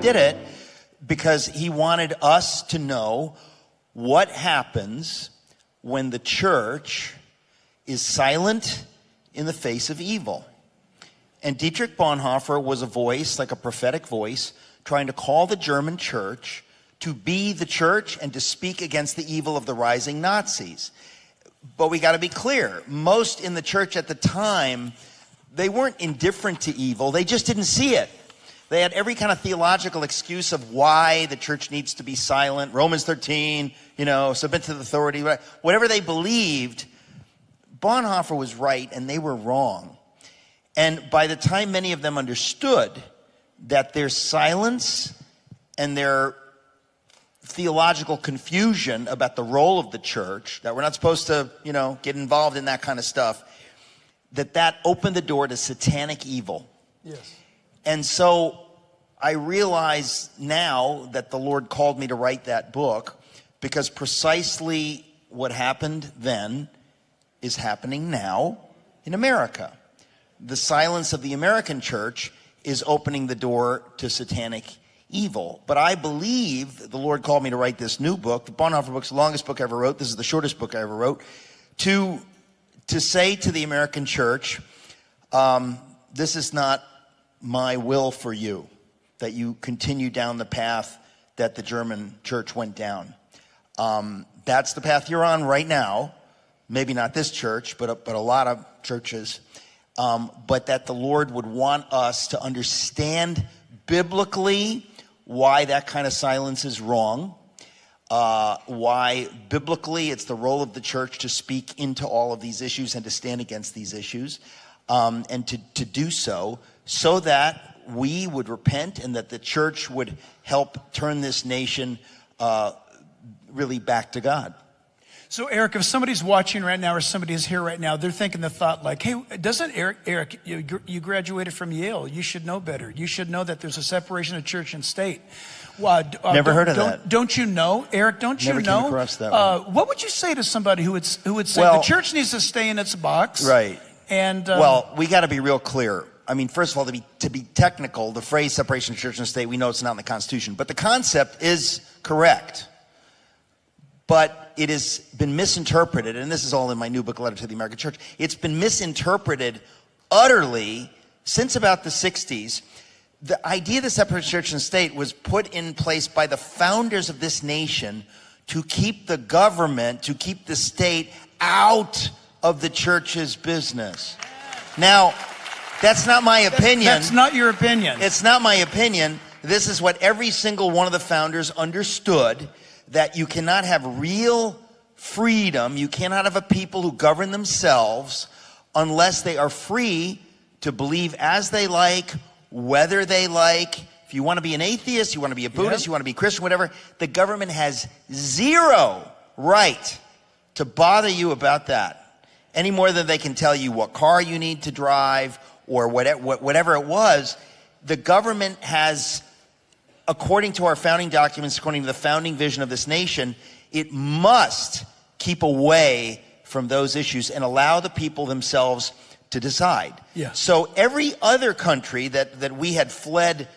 did it because he wanted us to know what happens when the church is silent in the face of evil. And Dietrich Bonhoeffer was a voice, like a prophetic voice, trying to call the German church to be the church and to speak against the evil of the rising Nazis. But we got to be clear, most in the church at the time, they weren't indifferent to evil, they just didn't see it. They had every kind of theological excuse of why the church needs to be silent. Romans 13, submit to the authority. Whatever they believed, Bonhoeffer was right and they were wrong. And by the time many of them understood that their silence and their theological confusion about the role of the church, that we're not supposed to, get involved in that kind of stuff, that opened the door to satanic evil. Yes. And so I realize now that the Lord called me to write that book because precisely what happened then is happening now in America. The silence of the American church is opening the door to satanic evil. But I believe the Lord called me to write this new book. The Bonhoeffer book's the longest book I ever wrote. This is the shortest book I ever wrote. To say to the American church, this is not my will for you, that you continue down the path that the German church went down. That's the path you're on right now. Maybe not this church, but a lot of churches. But that the Lord would want us to understand biblically why that kind of silence is wrong, why biblically it's the role of the church to speak into all of these issues and to stand against these issues, and to do so that we would repent and that the church would help turn this nation really back to God. So Eric, if somebody's watching right now or somebody is here right now, they're thinking the thought like, hey, doesn't Eric, you graduated from Yale. You should know better. You should know that there's a separation of church and state. Never heard of that. Don't you know, Eric, don't you know? Never came across that one. What would you say to somebody who would say the church needs to stay in its box? Right. And well, we got to be real clear. I mean, first of all, to be technical, the phrase separation of church and state, we know it's not in the Constitution. But the concept is correct. But it has been misinterpreted, and this is all in my new book, Letter to the American Church. It's been misinterpreted utterly since about the 60s. The idea of the separation of church and state was put in place by the founders of this nation to keep the government, to keep the state out of the church's business. Now, that's not my opinion. That's not your opinion. It's not my opinion. This is what every single one of the founders understood, that you cannot have real freedom, you cannot have a people who govern themselves unless they are free to believe as they like, whether they like. If you want to be an atheist, you want to be a Buddhist, you want to be Christian, whatever, the government has zero right to bother you about that. Any more than they can tell you what car you need to drive or whatever it was. The government has, according to our founding documents, according to the founding vision of this nation, it must keep away from those issues and allow the people themselves to decide. Yeah. So every other country that we had fled,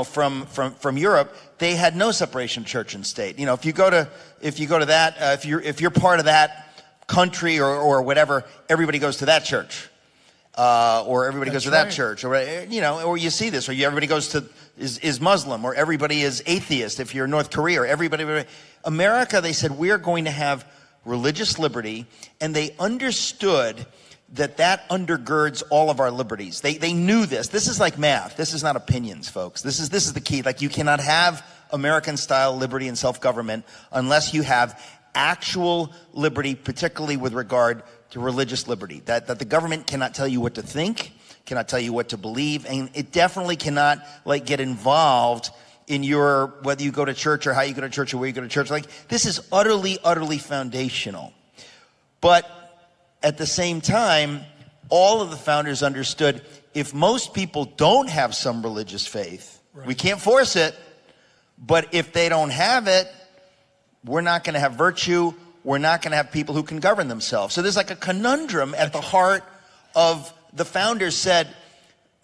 from Europe, they had no separation of church and state. If you go to that, if you're part of that country or whatever, everybody goes to that church. Or everybody goes to that church, or or you see this, or everybody goes to is Muslim, or everybody is atheist. If you're in North Korea, or everybody. America, they said we're going to have religious liberty, and they understood that undergirds all of our liberties. They knew this. This is like math. This is not opinions, folks. This is the key. Like, you cannot have American-style liberty and self-government unless you have actual liberty, particularly with regard to religious liberty. That the government cannot tell you what to think, cannot tell you what to believe, and it definitely cannot get involved in whether you go to church or how you go to church or where you go to church. This is utterly, utterly foundational. But at the same time, all of the founders understood if most people don't have some religious faith, we can't force it, but if they don't have it, we're not going to have virtue. We're not going to have people who can govern themselves. So there's a conundrum at the heart of the founders said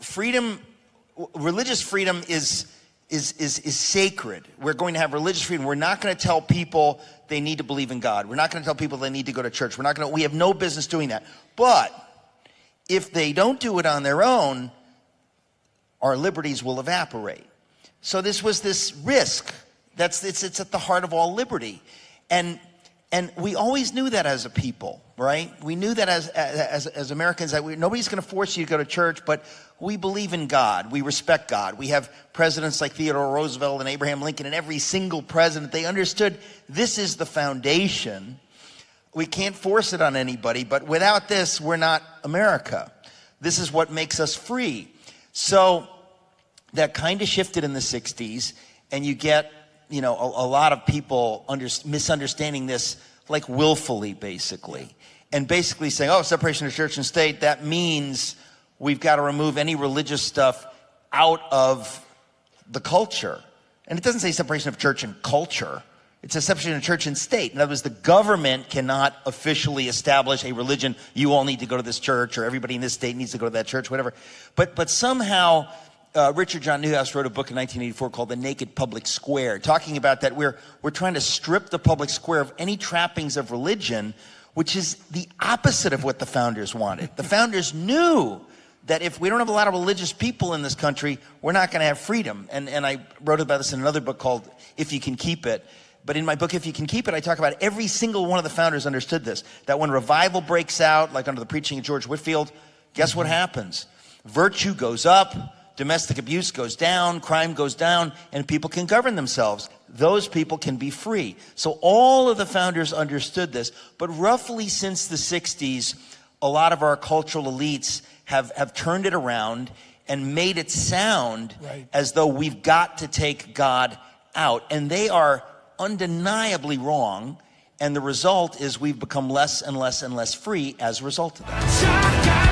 freedom, religious freedom is is sacred. We're going to have religious freedom. We're not going to tell people they need to believe in God. We're not going to tell people they need to go to church. We have no business doing that. But if they don't do it on their own, our liberties will evaporate. So this was this risk. It's at the heart of all liberty. And we always knew that as a people, right? We knew that as Americans, that nobody's going to force you to go to church, but we believe in God. We respect God. We have presidents like Theodore Roosevelt and Abraham Lincoln, and every single president, they understood this is the foundation. We can't force it on anybody, but without this, we're not America. This is what makes us free. So that kind of shifted in the 60s, and you get, a lot of people misunderstanding this like willfully, basically. And basically saying, separation of church and state, that means we've got to remove any religious stuff out of the culture. And it doesn't say separation of church and culture. It's a separation of church and state. In other words, the government cannot officially establish a religion. You all need to go to this church, or everybody in this state needs to go to that church, whatever. But somehow, Richard John Neuhaus wrote a book in 1984 called The Naked Public Square, talking about that we're trying to strip the public square of any trappings of religion, which is the opposite of what the founders wanted. The founders knew that if we don't have a lot of religious people in this country, we're not going to have freedom. And I wrote about this in another book called If You Can Keep It. But in my book, If You Can Keep It, I talk about every single one of the founders understood this, that when revival breaks out, like under the preaching of George Whitefield, guess what happens? Virtue goes up, domestic abuse goes down, crime goes down, and people can govern themselves. Those people can be free. So all of the founders understood this. But roughly since the 60s, a lot of our cultural elites have turned it around and made it sound as though we've got to take God out. And they are undeniably wrong, and the result is we've become less and less and less free as a result of that.